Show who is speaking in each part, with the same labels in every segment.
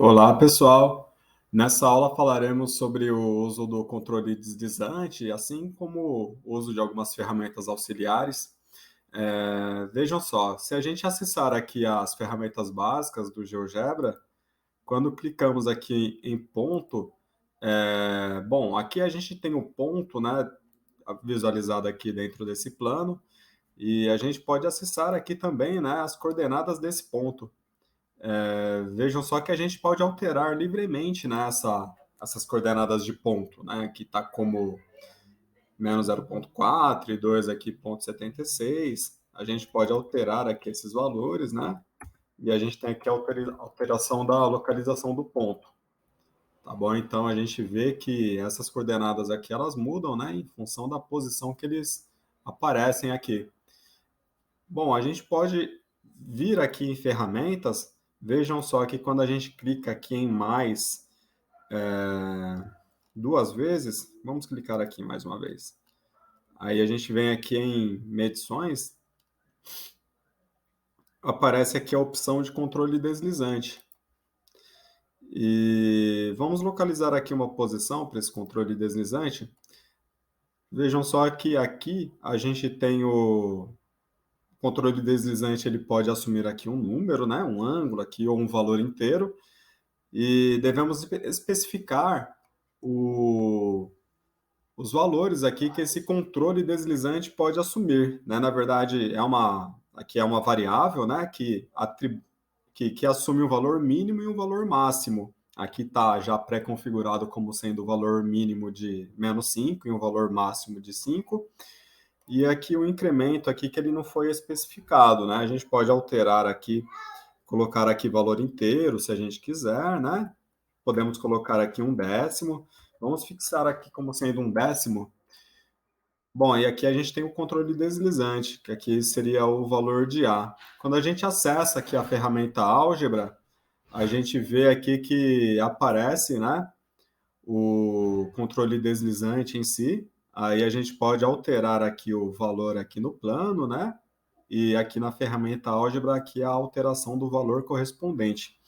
Speaker 1: Olá, pessoal. Nessa aula falaremos sobre o uso do controle deslizante, assim como o uso de algumas ferramentas auxiliares. Vejam só, se a gente acessar aqui as ferramentas básicas do GeoGebra, quando clicamos aqui em ponto, bom, aqui a gente tem o ponto, né, visualizado aqui dentro desse plano, e a gente pode acessar aqui também, né, as coordenadas desse ponto. Vejam só que a gente pode alterar livremente, né, essas coordenadas de ponto, né, que está como menos 0,4 e 2 aqui, ponto 76. A gente pode alterar aqui esses valores, né, e a gente tem aqui a alteração da localização do ponto. Tá bom? Então a gente vê que essas coordenadas aqui, elas mudam, né, em função da posição que eles aparecem aqui. Bom, a gente pode vir aqui em ferramentas. Vejam só que quando a gente clica aqui em mais duas vezes, vamos clicar aqui mais uma vez. Aí a gente vem aqui em medições, aparece aqui a opção de controle deslizante. E vamos localizar aqui uma posição para esse controle deslizante. Vejam só que aqui a gente tem o controle deslizante, ele pode assumir aqui um número, né, um ângulo aqui ou um valor inteiro. E devemos especificar os valores aqui que esse controle deslizante pode assumir, né? Na verdade, aqui é uma variável, né, que assume um valor mínimo e um valor máximo. Aqui está já pré-configurado como sendo o valor mínimo de -5 e um valor máximo de 5. E aqui o incremento aqui que ele não foi especificado, né? A gente pode alterar aqui, colocar aqui valor inteiro, se a gente quiser, né? Podemos colocar aqui um décimo. Vamos fixar aqui como sendo um décimo. Bom, e aqui a gente tem o controle deslizante, que aqui seria o valor de A. Quando a gente acessa aqui a ferramenta álgebra, a gente vê aqui que aparece, né, o controle deslizante em si. Aí a gente pode alterar aqui o valor aqui no plano, né? E aqui na ferramenta álgebra, aqui a alteração do valor correspondente.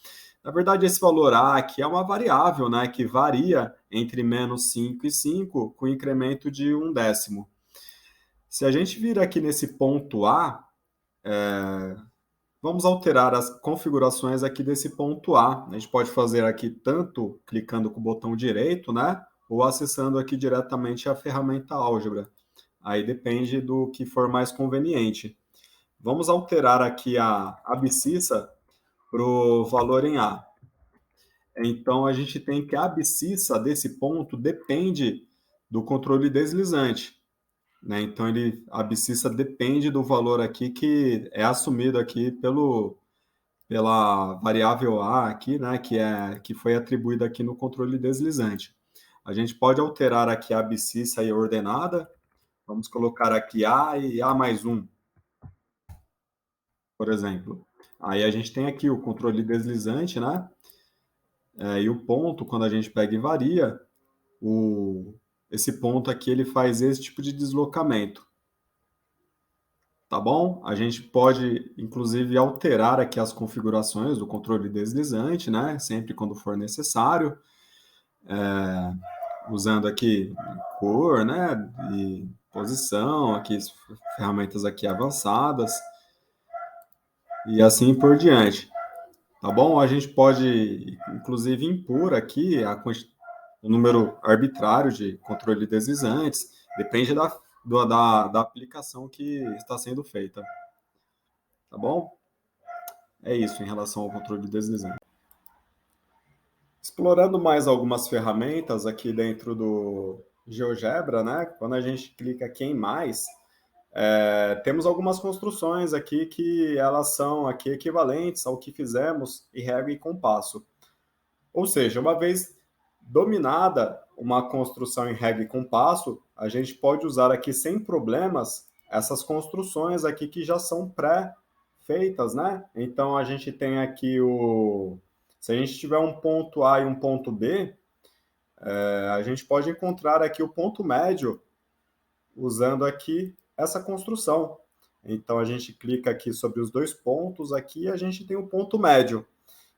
Speaker 1: Na verdade, esse valor A aqui é uma variável, né, que varia entre -5 e 5, com incremento de um décimo. Se a gente vir aqui nesse ponto A, vamos alterar as configurações aqui desse ponto A. A gente pode fazer aqui tanto clicando com o botão direito, né, ou acessando aqui diretamente a ferramenta álgebra. Aí depende do que for mais conveniente. Vamos alterar aqui a abscissa para o valor em A. Então, a gente tem que a abscissa desse ponto depende do controle deslizante, né? Então, a abscissa depende do valor aqui que é assumido aqui pela variável A aqui, né? Que foi atribuída aqui no controle deslizante. A gente pode alterar aqui a abscissa e ordenada. Vamos colocar aqui A e A mais 1, por exemplo. Aí a gente tem aqui o controle deslizante, né? E o ponto, quando a gente pega e varia, esse ponto aqui ele faz esse tipo de deslocamento. Tá bom? A gente pode, inclusive, alterar aqui as configurações do controle deslizante, né? Sempre quando for necessário, usando aqui cor, né? E posição, aqui ferramentas aqui avançadas e assim por diante. Tá bom? A gente pode, inclusive, impor aqui o número arbitrário de controle deslizantes, depende da aplicação que está sendo feita. Tá bom? É isso em relação ao controle deslizante. Explorando mais algumas ferramentas aqui dentro do GeoGebra, né? Quando a gente clica aqui em mais, temos algumas construções aqui que elas são aqui equivalentes ao que fizemos em régua e compasso. Ou seja, uma vez dominada uma construção em régua e compasso, a gente pode usar aqui sem problemas essas construções aqui que já são pré-feitas, né? Então, a gente tem aqui se a gente tiver um ponto A e um ponto B, a gente pode encontrar aqui o ponto médio usando aqui essa construção. Então, a gente clica aqui sobre os dois pontos aqui e a gente tem o ponto médio.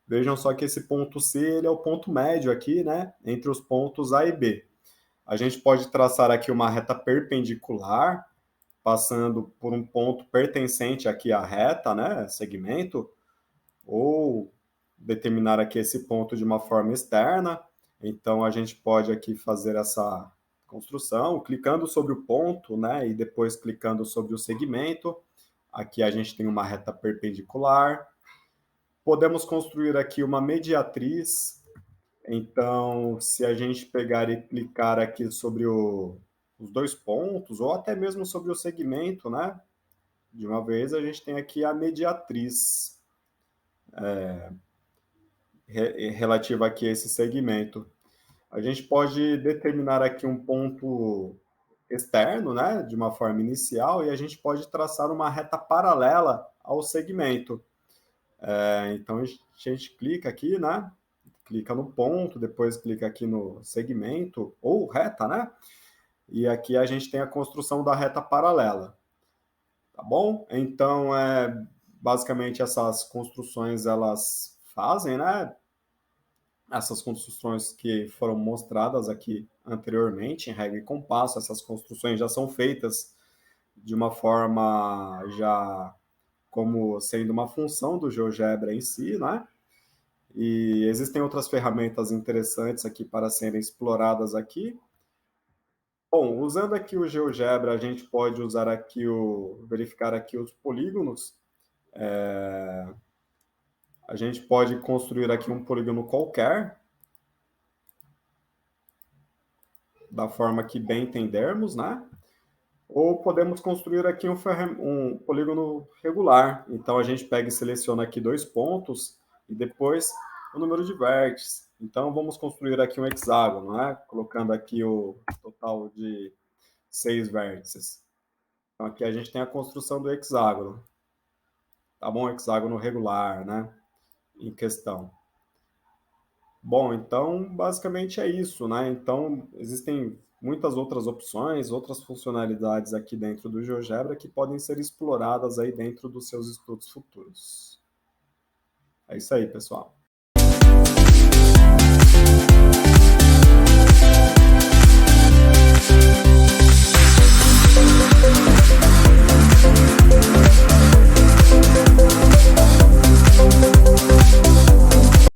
Speaker 1: Vejam só que esse ponto C, ele é o ponto médio aqui, né, entre os pontos A e B. A gente pode traçar aqui uma reta perpendicular, passando por um ponto pertencente aqui à reta, né, segmento, ou determinar aqui esse ponto de uma forma externa. Então, a gente pode aqui fazer essa construção, clicando sobre o ponto, né, e depois clicando sobre o segmento. Aqui a gente tem uma reta perpendicular. Podemos construir aqui uma mediatriz. Então, se a gente pegar e clicar aqui sobre os dois pontos, ou até mesmo sobre o segmento, né, de uma vez, a gente tem aqui a mediatriz relativa aqui a esse segmento. A gente pode determinar aqui um ponto externo, né, de uma forma inicial, e a gente pode traçar uma reta paralela ao segmento. Então, a gente clica aqui, né, clica no ponto, depois clica aqui no segmento, ou reta, né, e aqui a gente tem a construção da reta paralela, tá bom? Então, basicamente essas construções, elas fazem, né, essas construções que foram mostradas aqui anteriormente, em regra e compasso, essas construções já são feitas de uma forma já como sendo uma função do GeoGebra em si, né? E existem outras ferramentas interessantes aqui para serem exploradas aqui. Bom, usando aqui o GeoGebra, a gente pode usar aqui verificar aqui os polígonos. A gente pode construir aqui um polígono qualquer, da forma que bem entendermos, né? Ou podemos construir aqui um polígono regular. Então, a gente pega e seleciona aqui dois pontos e depois o número de vértices. Então, vamos construir aqui um hexágono, né? Colocando aqui o total de 6 vértices. Então, aqui a gente tem a construção do hexágono. Tá bom? Hexágono regular, né? Em questão. Bom, então basicamente é isso, né? Então existem muitas outras opções, outras funcionalidades aqui dentro do GeoGebra que podem ser exploradas aí dentro dos seus estudos futuros. É isso aí, pessoal.